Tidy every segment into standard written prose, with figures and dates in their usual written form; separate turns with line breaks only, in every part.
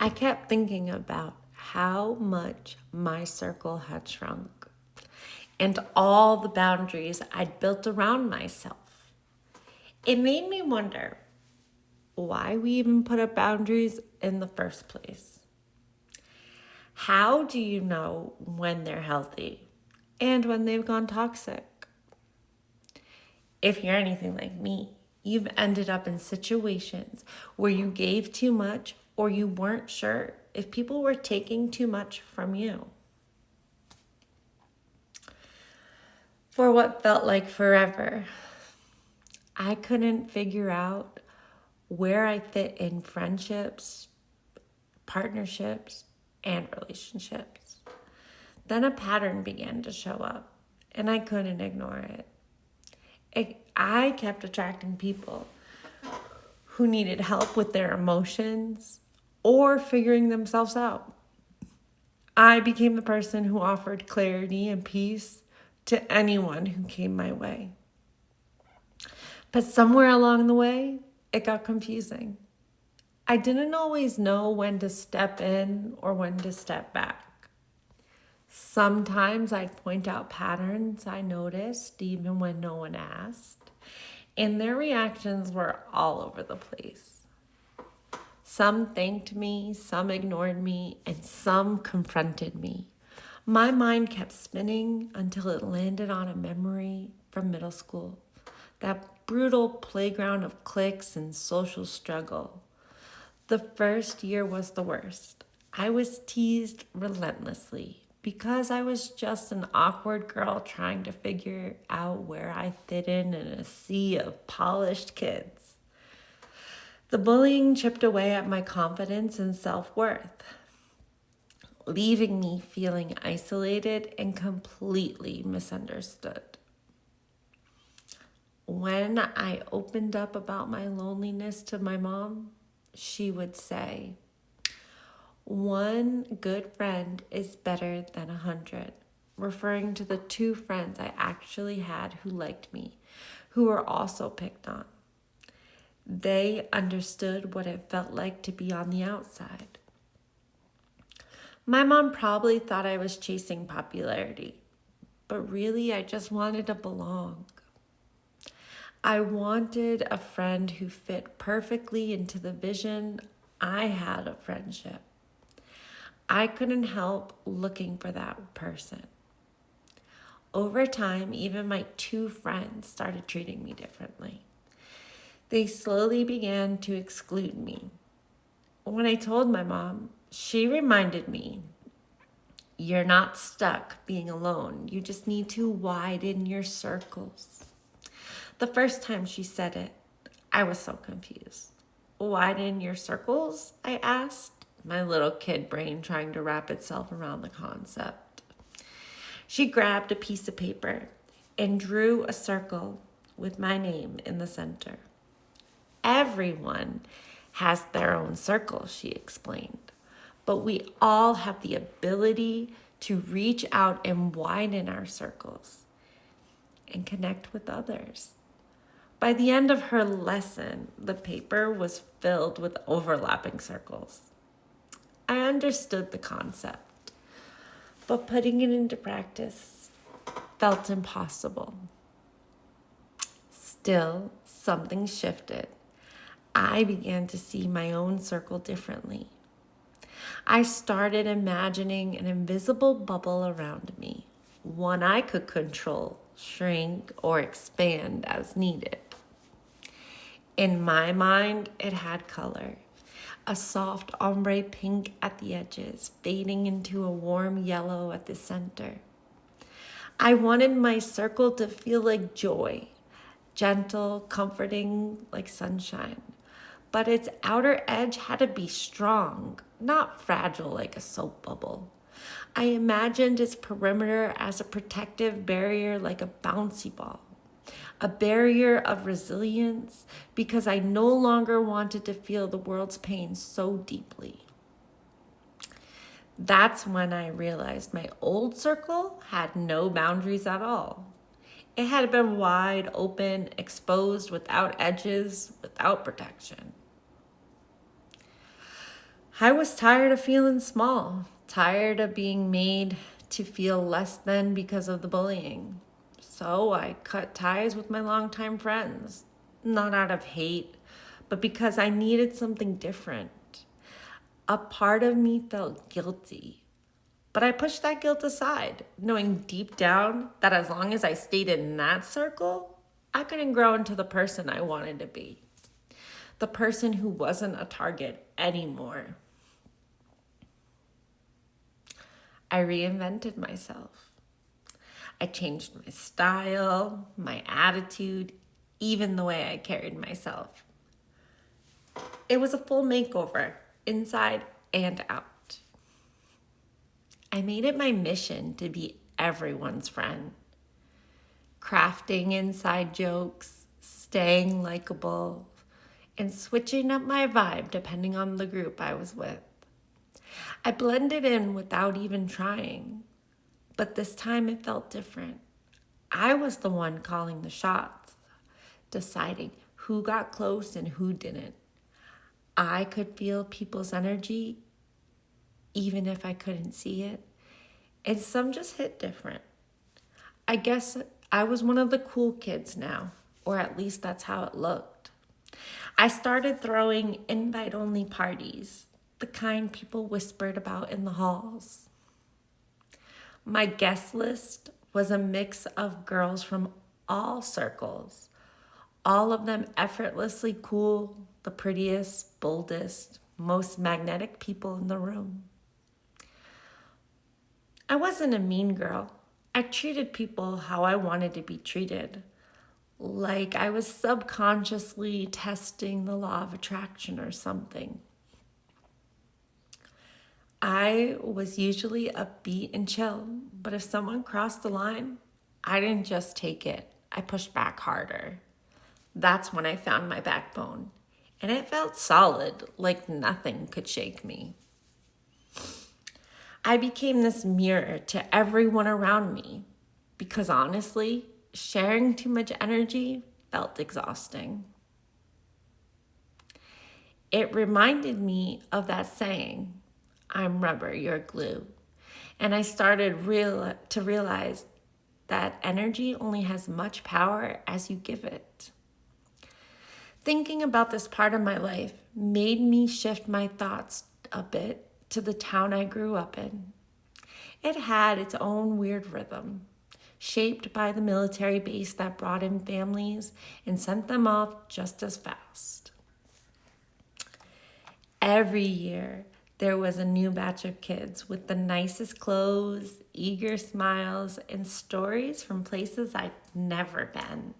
I kept thinking about how much my circle had shrunk and all the boundaries I'd built around myself. It made me wonder why we even put up boundaries in the first place. How do you know when they're healthy and when they've gone toxic? If you're anything like me, you've ended up in situations where you gave too much or you weren't sure if people were taking too much from you. For what felt like forever, I couldn't figure out where I fit in friendships, partnerships, and relationships. Then a pattern began to show up, and I couldn't ignore it. I kept attracting people who needed help with their emotions or figuring themselves out. I became the person who offered clarity and peace to anyone who came my way. But somewhere along the way, it got confusing. I didn't always know when to step in or when to step back. Sometimes I'd point out patterns I noticed even when no one asked, and their reactions were all over the place. Some thanked me, some ignored me, and some confronted me. My mind kept spinning until it landed on a memory from middle school. That brutal playground of cliques and social struggle. The first year was the worst. I was teased relentlessly because I was just an awkward girl trying to figure out where I fit in a sea of polished kids. The bullying chipped away at my confidence and self-worth, leaving me feeling isolated and completely misunderstood. When I opened up about my loneliness to my mom, she would say, "One good friend is better than 100," referring to the 2 friends I actually had who liked me, who were also picked on. They understood what it felt like to be on the outside. My mom probably thought I was chasing popularity, but really I just wanted to belong. I wanted a friend who fit perfectly into the vision I had of friendship. I couldn't help looking for that person. Over time, even my 2 friends started treating me differently. They slowly began to exclude me. When I told my mom, she reminded me, "You're not stuck being alone. You just need to widen your circles." The first time she said it, I was so confused. "Widen your circles?" I asked, my little kid brain trying to wrap itself around the concept. She grabbed a piece of paper and drew a circle with my name in the center. "Everyone has their own circle," she explained, "but we all have the ability to reach out and widen our circles and connect with others." By the end of her lesson, the paper was filled with overlapping circles. I understood the concept, but putting it into practice felt impossible. Still, something shifted. I began to see my own circle differently. I started imagining an invisible bubble around me, one I could control, shrink, or expand as needed. In my mind, it had color. A soft ombre pink at the edges, fading into a warm yellow at the center. I wanted my circle to feel like joy, gentle, comforting like sunshine. But its outer edge had to be strong, not fragile like a soap bubble. I imagined its perimeter as a protective barrier like a bouncy ball, a barrier of resilience because I no longer wanted to feel the world's pain so deeply. That's when I realized my old circle had no boundaries at all. It had been wide open, exposed, without edges, without protection. I was tired of feeling small, tired of being made to feel less than because of the bullying. So I cut ties with my longtime friends, not out of hate, but because I needed something different. A part of me felt guilty, but I pushed that guilt aside, knowing deep down that as long as I stayed in that circle, I couldn't grow into the person I wanted to be. The person who wasn't a target anymore. I reinvented myself. I changed my style, my attitude, even the way I carried myself. It was a full makeover, inside and out. I made it my mission to be everyone's friend, crafting inside jokes, staying likable, and switching up my vibe depending on the group I was with. I blended in without even trying, but this time it felt different. I was the one calling the shots, deciding who got close and who didn't. I could feel people's energy even if I couldn't see it, and some just hit different. I guess I was one of the cool kids now, or at least that's how it looked. I started throwing invite-only parties, the kind people whispered about in the halls. My guest list was a mix of girls from all circles, all of them effortlessly cool, the prettiest, boldest, most magnetic people in the room. I wasn't a mean girl. I treated people how I wanted to be treated, like I was subconsciously testing the law of attraction or something. I was usually upbeat and chill, but if someone crossed the line, I didn't just take it, I pushed back harder. That's when I found my backbone, and it felt solid, like nothing could shake me. I became this mirror to everyone around me because honestly, sharing too much energy felt exhausting. It reminded me of that saying, I'm rubber, you're glue. And I started to realize that energy only has much power as you give it. Thinking about this part of my life made me shift my thoughts a bit to the town I grew up in. It had its own weird rhythm, shaped by the military base that brought in families and sent them off just as fast. Every year, there was a new batch of kids with the nicest clothes, eager smiles, and stories from places I'd never been.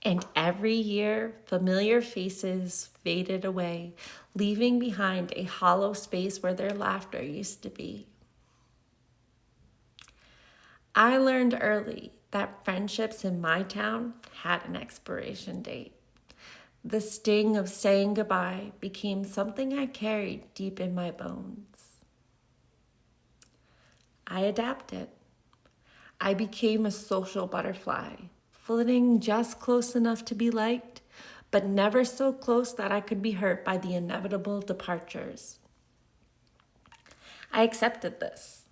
And every year, familiar faces faded away, leaving behind a hollow space where their laughter used to be. I learned early that friendships in my town had an expiration date. The sting of saying goodbye became something I carried deep in my bones. I adapted. I became a social butterfly, flitting just close enough to be liked, but never so close that I could be hurt by the inevitable departures. I accepted this,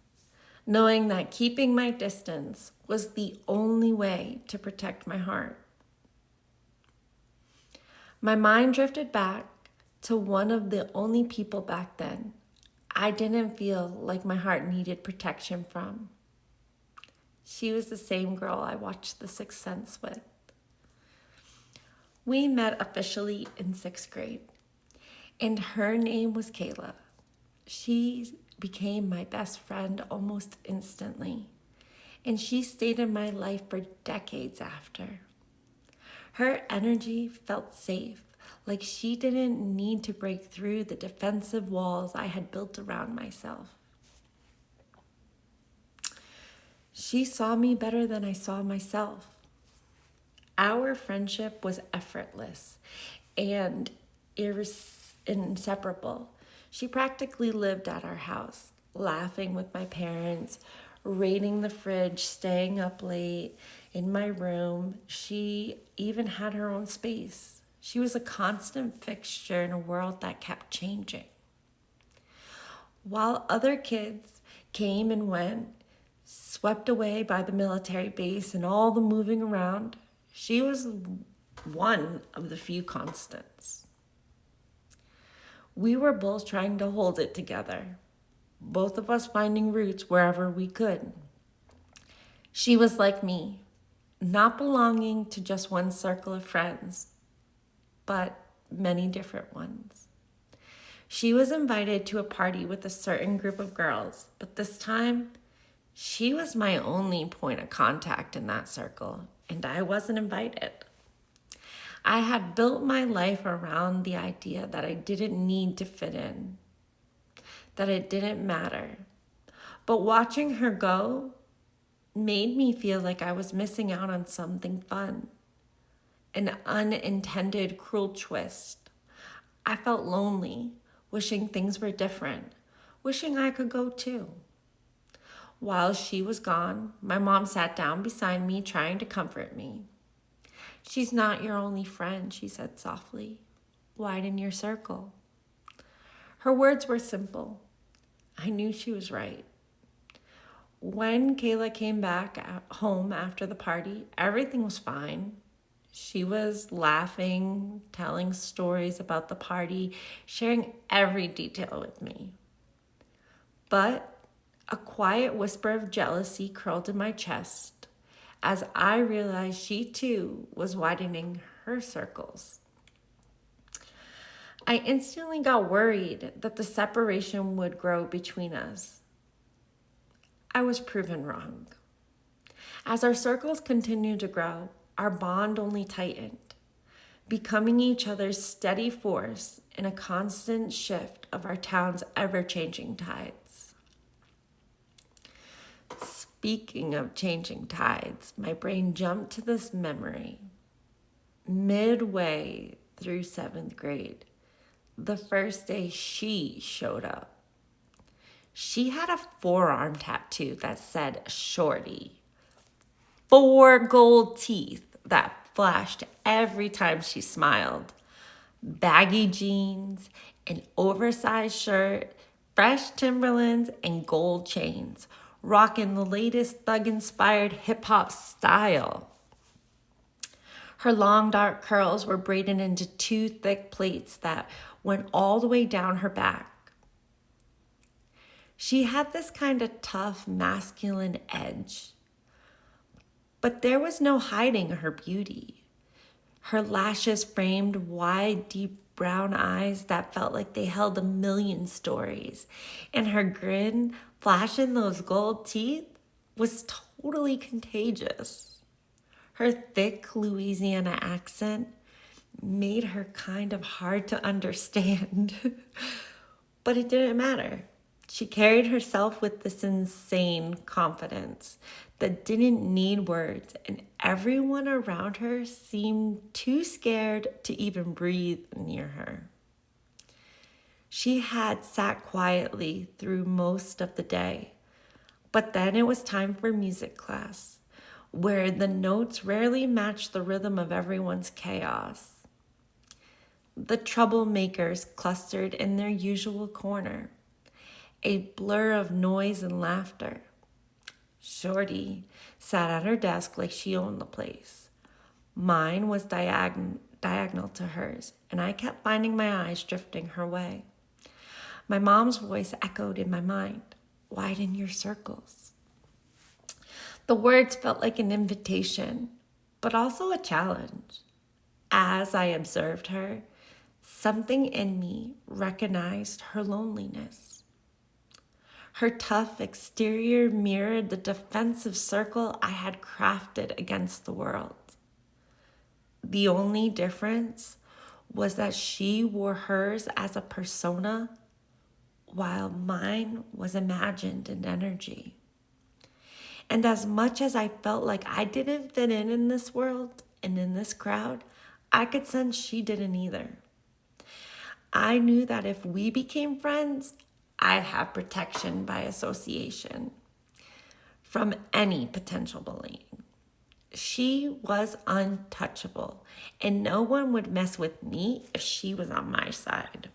knowing that keeping my distance was the only way to protect my heart. My mind drifted back to one of the only people back then I didn't feel like my heart needed protection from. She was the same girl I watched The Sixth Sense with. We met officially in 6th grade, and her name was Kayla. She became my best friend almost instantly, and she stayed in my life for decades after. Her energy felt safe, like she didn't need to break through the defensive walls I had built around myself. She saw me better than I saw myself. Our friendship was effortless and inseparable. She practically lived at our house, laughing with my parents, raiding the fridge, staying up late in my room. She even had her own space. She was a constant fixture in a world that kept changing. While other kids came and went, swept away by the military base and all the moving around, she was one of the few constants. We were both trying to hold it together, both of us finding roots wherever we could. She was like me, not belonging to just one circle of friends, but many different ones. She was invited to a party with a certain group of girls, but this time, she was my only point of contact in that circle, and I wasn't invited. I had built my life around the idea that I didn't need to fit in, that it didn't matter. But watching her go made me feel like I was missing out on something fun, an unintended cruel twist. I felt lonely, wishing things were different, wishing I could go too. While she was gone, my mom sat down beside me, trying to comfort me. "She's not your only friend," she said softly. "Widen your circle." Her words were simple. I knew she was right. When Kayla came back home after the party, everything was fine. She was laughing, telling stories about the party, sharing every detail with me. But a quiet whisper of jealousy curled in my chest as I realized she too was widening her circles. I instantly got worried that the separation would grow between us. I was proven wrong. As our circles continued to grow, our bond only tightened, becoming each other's steady force in a constant shift of our town's ever-changing tides. Speaking of changing tides, my brain jumped to this memory. Midway through 7th grade, the first day she showed up. She had a forearm tattoo that said Shorty. 4 gold teeth that flashed every time she smiled. Baggy jeans, an oversized shirt, fresh Timberlands, and gold chains, rocking the latest thug-inspired hip-hop style. Her long dark curls were braided into 2 thick plaits that went all the way down her back. She had this kind of tough, masculine edge. But there was no hiding her beauty. Her lashes framed wide, deep brown eyes that felt like they held a million stories. And her grin, flashing those gold teeth, was totally contagious. Her thick Louisiana accent made her kind of hard to understand. But it didn't matter. She carried herself with this insane confidence that didn't need words, and everyone around her seemed too scared to even breathe near her. She had sat quietly through most of the day, but then it was time for music class, where the notes rarely matched the rhythm of everyone's chaos. The troublemakers clustered in their usual corner, a blur of noise and laughter. Shorty sat at her desk like she owned the place. Mine was diagonal to hers, and I kept finding my eyes drifting her way. My mom's voice echoed in my mind, "Widen your circles." The words felt like an invitation, but also a challenge. As I observed her, something in me recognized her loneliness. Her tough exterior mirrored the defensive circle I had crafted against the world. The only difference was that she wore hers as a persona, while mine was imagined in energy. And as much as I felt like I didn't fit in this world and in this crowd, I could sense she didn't either. I knew that if we became friends, I'd have protection by association from any potential bullying. She was untouchable, and no one would mess with me if she was on my side.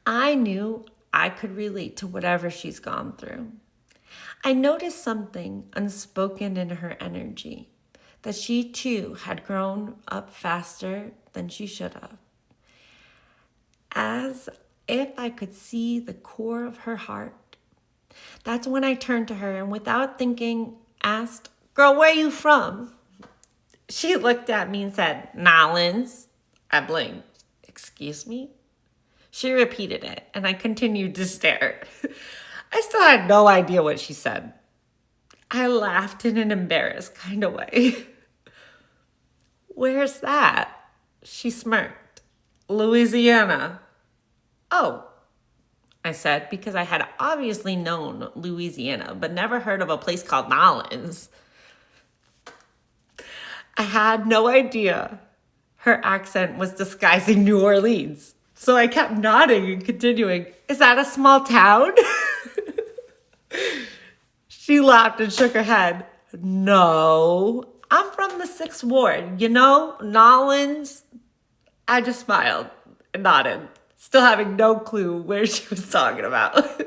I knew I could relate to whatever she's gone through. I noticed something unspoken in her energy, that she too had grown up faster than she should have. As if I could see the core of her heart. That's when I turned to her and without thinking asked, "Girl, where you from?" She looked at me and said, "Nolans." I blinked. "Excuse me?" She repeated it and I continued to stare. I still had no idea what she said. I laughed in an embarrassed kind of way. "Where's that?" She smirked. "Louisiana." "Oh," I said, because I had obviously known Louisiana, but never heard of a place called Nolans. I had no idea her accent was disguising New Orleans. So I kept nodding and continuing, "Is that a small town?" She laughed and shook her head. "No, I'm from the 6th Ward. You know, Nolans." I just smiled and nodded, still having no clue where she was talking about.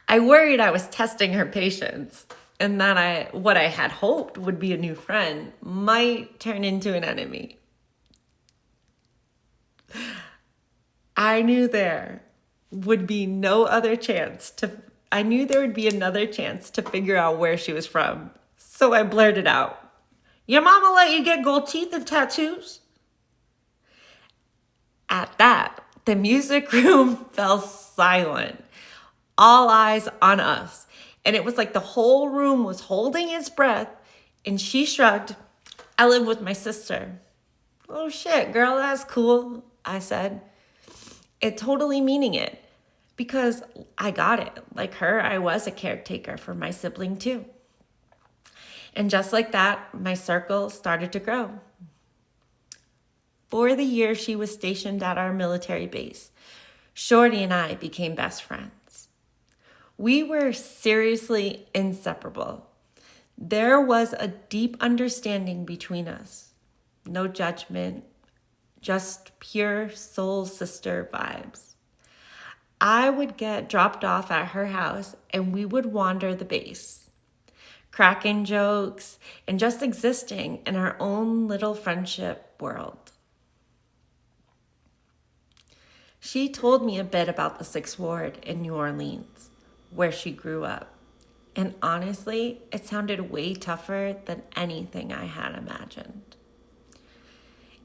I worried I was testing her patience and that what I had hoped would be a new friend might turn into an enemy. I knew there would be another chance to figure out where she was from. So I blurted out, "Your mama let you get gold teeth and tattoos?" At that, the music room fell silent. All eyes on us. And it was like the whole room was holding its breath. And she shrugged. "I live with my sister." "Oh shit, girl, that's cool," I said. It totally meaning it. Because I got it. Like her, I was a caretaker for my sibling too. And just like that, my circle started to grow. For the year she was stationed at our military base, Shorty and I became best friends. We were seriously inseparable. There was a deep understanding between us. No judgment, just pure soul sister vibes. I would get dropped off at her house and we would wander the base, cracking jokes and just existing in our own little friendship world. She told me a bit about the 6th Ward in New Orleans, where she grew up. And honestly, it sounded way tougher than anything I had imagined.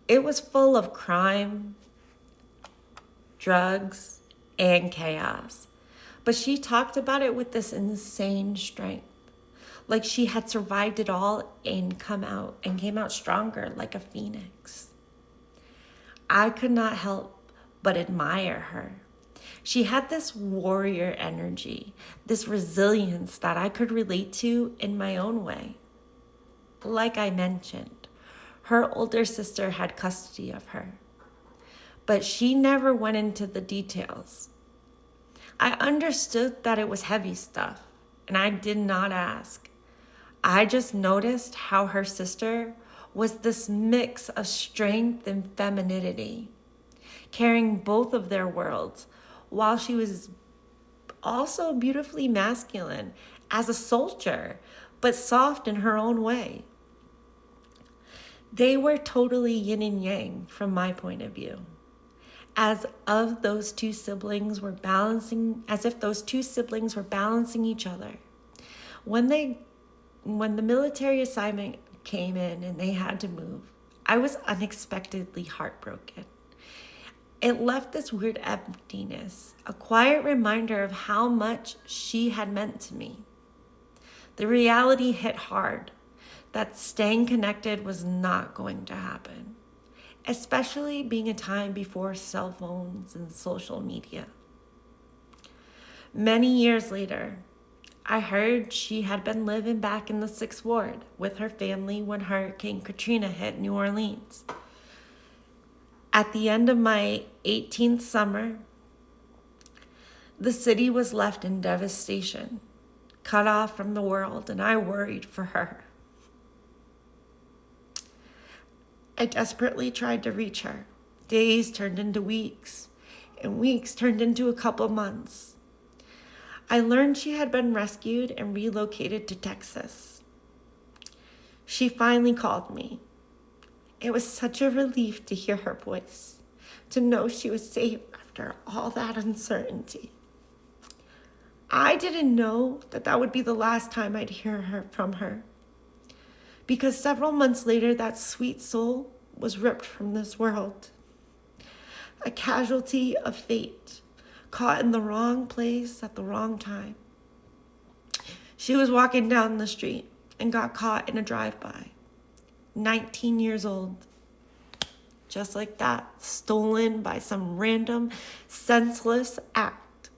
It was full of crime, drugs, and chaos. But she talked about it with this insane strength. Like she had survived it all and came out stronger like a phoenix. I could not help but admire her. She had this warrior energy, this resilience that I could relate to in my own way. Like I mentioned, her older sister had custody of her, but she never went into the details. I understood that it was heavy stuff, and I did not ask. I just noticed how her sister was this mix of strength and femininity, carrying both of their worlds, while she was also beautifully masculine as a soldier, but soft in her own way. They were totally yin and yang from my point of view. As if those two siblings were balancing each other. When the military assignment came in and they had to move, I was unexpectedly heartbroken. It left this weird emptiness, a quiet reminder of how much she had meant to me. The reality hit hard that staying connected was not going to happen, especially being a time before cell phones and social media. Many years later, I heard she had been living back in the 6th Ward with her family when Hurricane Katrina hit New Orleans. At the end of my 18th summer, the city was left in devastation, cut off from the world, and I worried for her. I desperately tried to reach her. Days turned into weeks, and weeks turned into a couple months. I learned she had been rescued and relocated to Texas. She finally called me. It was such a relief to hear her voice, to know she was safe after all that uncertainty. I didn't know that would be the last time I'd hear from her, because several months later, that sweet soul was ripped from this world. A casualty of fate, caught in the wrong place at the wrong time. She was walking down the street and got caught in a drive-by. 19 years old. Just like that, stolen by some random, senseless act.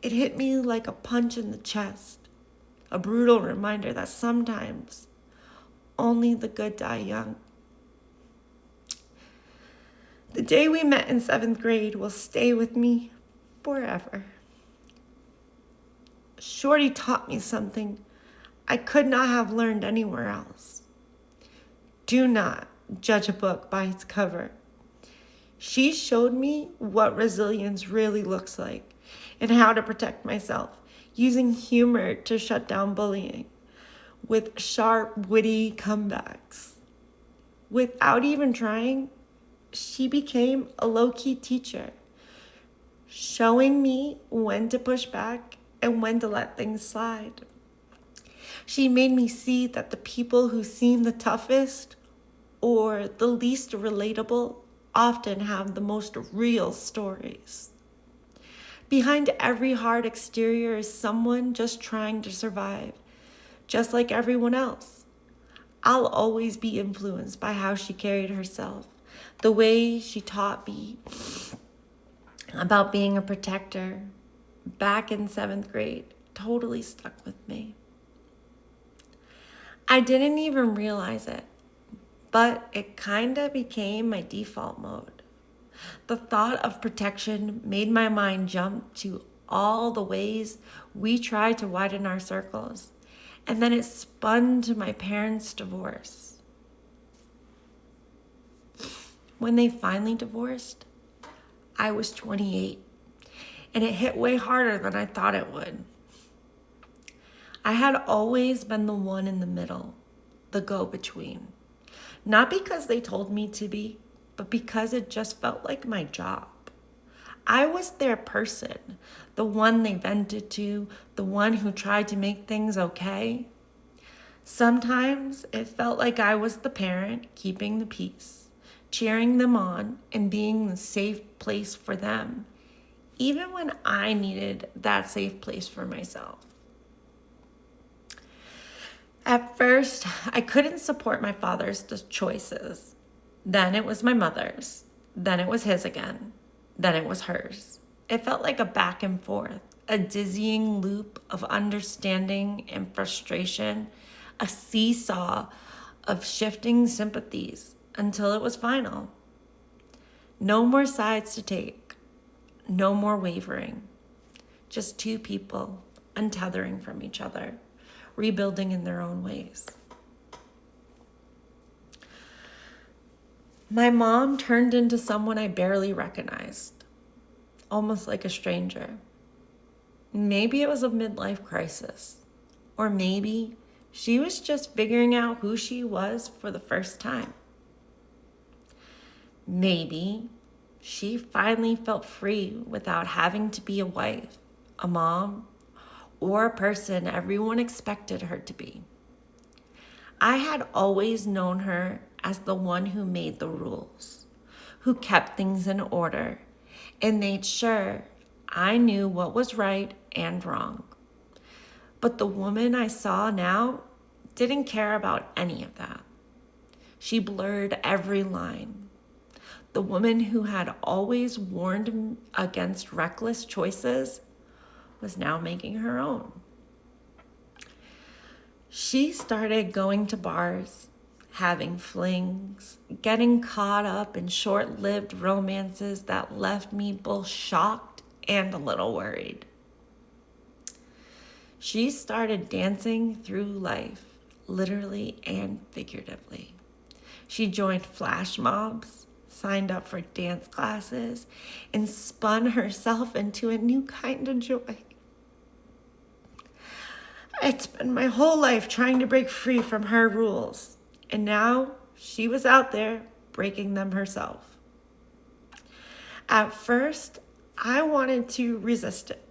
It hit me like a punch in the chest, a brutal reminder that sometimes only the good die young. The day we met in 7th grade will stay with me forever. Shorty taught me something I could not have learned anywhere else. Do not judge a book by its cover. She showed me what resilience really looks like and how to protect myself, using humor to shut down bullying, with sharp, witty comebacks. Without even trying, she became a low-key teacher, showing me when to push back and when to let things slide. She made me see that the people who seem the toughest or the least relatable often have the most real stories. Behind every hard exterior is someone just trying to survive, just like everyone else. I'll always be influenced by how she carried herself, the way she taught me about being a protector back in 7th grade totally stuck with me. I didn't even realize it, but it kinda became my default mode. The thought of protection made my mind jump to all the ways we tried to widen our circles, and then it spun to my parents' divorce. When they finally divorced, I was 28, and it hit way harder than I thought it would. I had always been the one in the middle, the go-between. Not because they told me to be, but because it just felt like my job. I was their person, the one they vented to, the one who tried to make things okay. Sometimes it felt like I was the parent keeping the peace, cheering them on and being the safe place for them, even when I needed that safe place for myself. At first, I couldn't support my father's choices. Then it was my mother's. Then it was his again. Then it was hers. It felt like a back and forth, a dizzying loop of understanding and frustration, a seesaw of shifting sympathies until it was final. No more sides to take. No more wavering. Just two people untethering from each other, rebuilding in their own ways. My mom turned into someone I barely recognized, almost like a stranger. Maybe it was a midlife crisis, or maybe she was just figuring out who she was for the first time. Maybe she finally felt free without having to be a wife, a mom, or a person everyone expected her to be. I had always known her as the one who made the rules, who kept things in order, and made sure I knew what was right and wrong. But the woman I saw now didn't care about any of that. She blurred every line. The woman who had always warned against reckless choices was now making her own. She started going to bars, having flings, getting caught up in short-lived romances that left me both shocked and a little worried. She started dancing through life, literally and figuratively. She joined flash mobs, signed up for dance classes, and spun herself into a new kind of joy. I'd spent my whole life trying to break free from her rules, and now she was out there breaking them herself. At first, I wanted to resist it,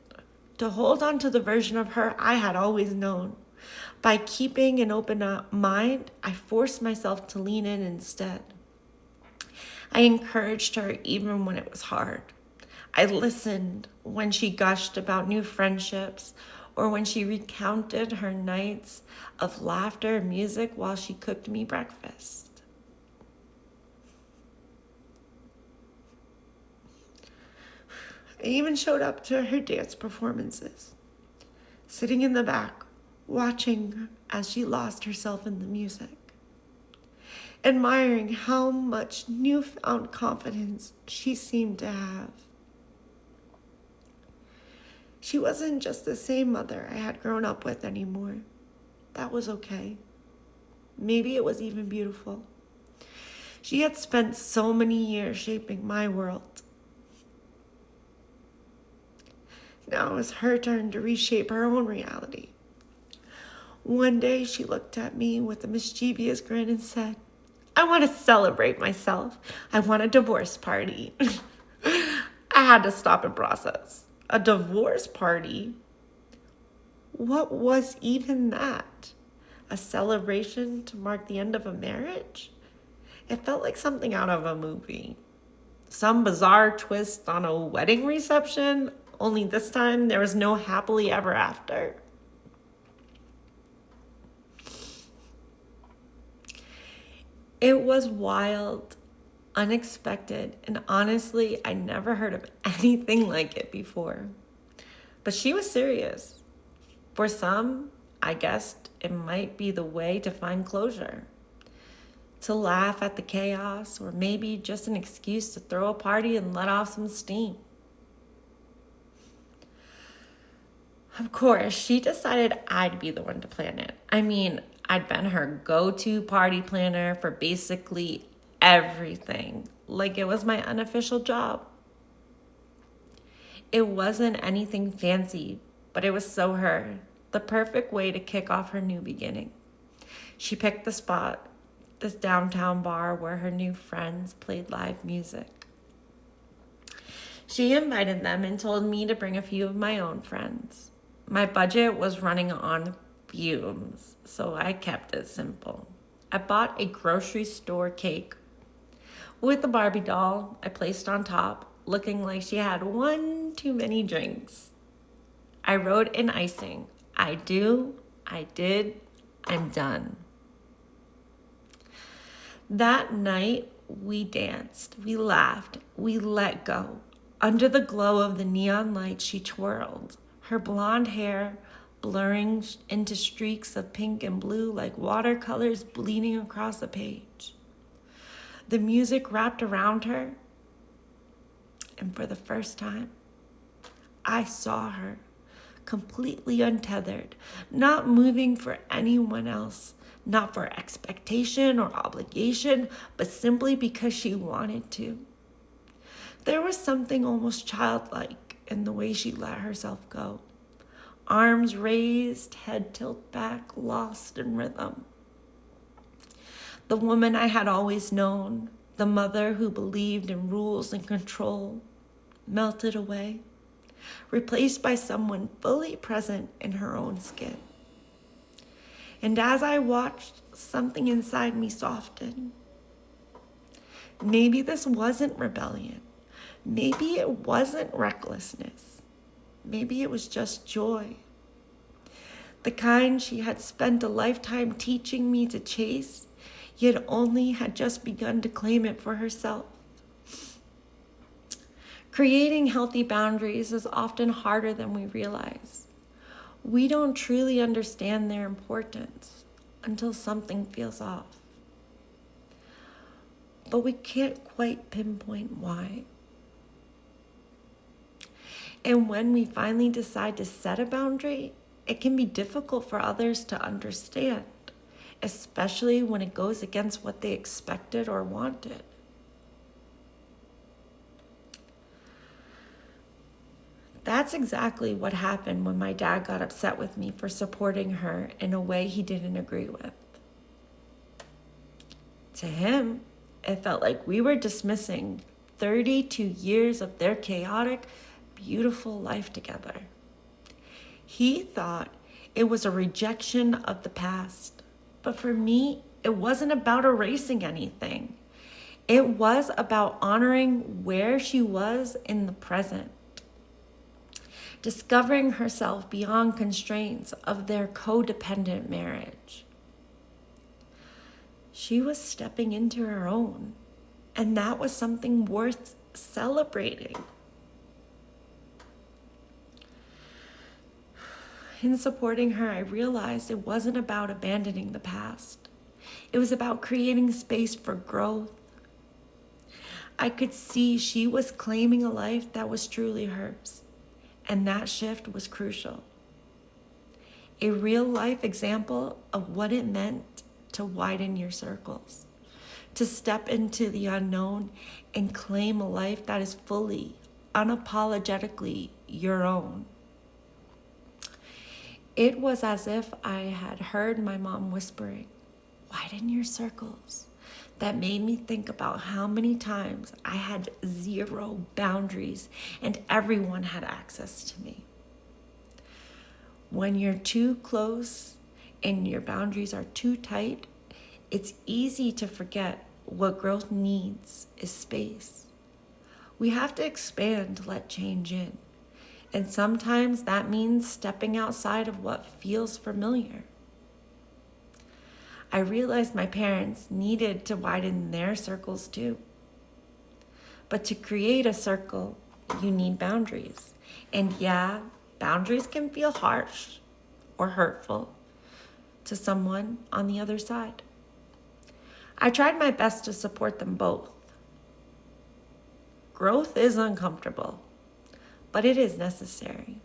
to hold on to the version of her I had always known. By keeping an open mind, I forced myself to lean in instead. I encouraged her even when it was hard. I listened when she gushed about new friendships or when she recounted her nights of laughter and music while she cooked me breakfast. I even showed up to her dance performances, sitting in the back, watching as she lost herself in the music, admiring how much newfound confidence she seemed to have. She wasn't just the same mother I had grown up with anymore. That was okay. Maybe it was even beautiful. She had spent so many years shaping my world. Now it was her turn to reshape her own reality. One day she looked at me with a mischievous grin and said, "I want to celebrate myself. I want a divorce party." I had to stop and process. A divorce party? What was even that? A celebration to mark the end of a marriage? It felt like something out of a movie. Some bizarre twist on a wedding reception, only this time there was no happily ever after. It was wild, unexpected, and honestly, I never heard of anything like it before. But she was serious. For some, I guessed it might be the way to find closure, to laugh at the chaos, or maybe just an excuse to throw a party and let off some steam. Of course, she decided I'd be the one to plan it. I mean, I'd been her go-to party planner for basically everything, like it was my unofficial job. It wasn't anything fancy, but it was so her, the perfect way to kick off her new beginning. She picked the spot, this downtown bar where her new friends played live music. She invited them and told me to bring a few of my own friends. My budget was running on fumes, so I kept it simple. I bought a grocery store cake with a Barbie doll I placed on top, looking like she had one too many drinks. I wrote in icing, "I do, I did, I'm done." That night, we danced, we laughed, we let go. Under the glow of the neon lights, she twirled, her blonde hair blurring into streaks of pink and blue like watercolors bleeding across a page. The music wrapped around her, and for the first time, I saw her completely untethered, not moving for anyone else, not for expectation or obligation, but simply because she wanted to. There was something almost childlike in the way she let herself go. Arms raised, head tilted back, lost in rhythm. The woman I had always known, the mother who believed in rules and control, melted away, replaced by someone fully present in her own skin. And as I watched, something inside me softened. Maybe this wasn't rebellion. Maybe it wasn't recklessness. Maybe it was just joy. The kind she had spent a lifetime teaching me to chase, yet only had just begun to claim it for herself. Creating healthy boundaries is often harder than we realize. We don't truly understand their importance until something feels off. But we can't quite pinpoint why. And when we finally decide to set a boundary, it can be difficult for others to understand, especially when it goes against what they expected or wanted. That's exactly what happened when my dad got upset with me for supporting her in a way he didn't agree with. To him, it felt like we were dismissing 32 years of their chaotic, beautiful life together. He thought it was a rejection of the past. But for me, it wasn't about erasing anything. It was about honoring where she was in the present, discovering herself beyond constraints of their codependent marriage. She was stepping into her own, and that was something worth celebrating. In supporting her, I realized it wasn't about abandoning the past. It was about creating space for growth. I could see she was claiming a life that was truly hers, and that shift was crucial. A real life example of what it meant to widen your circles, to step into the unknown and claim a life that is fully, unapologetically your own. It was as if I had heard my mom whispering, "Widen your circles." That made me think about how many times I had zero boundaries and everyone had access to me. When you're too close and your boundaries are too tight, it's easy to forget what growth needs is space. We have to expand to let change in. And sometimes that means stepping outside of what feels familiar. I realized my parents needed to widen their circles too. But to create a circle, you need boundaries. And yeah, boundaries can feel harsh or hurtful to someone on the other side. I tried my best to support them both. Growth is uncomfortable, but it is necessary.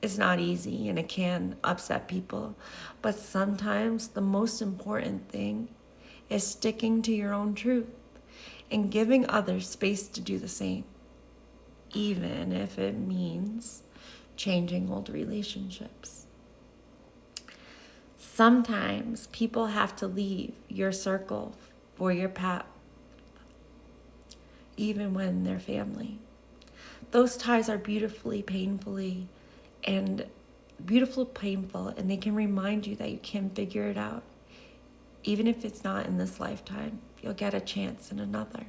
It's not easy and it can upset people, but sometimes the most important thing is sticking to your own truth and giving others space to do the same, even if it means changing old relationships. Sometimes people have to leave your circle for your path, even when they're family. Those ties are beautiful, painful, and they can remind you that you can figure it out. Even if it's not in this lifetime, you'll get a chance in another.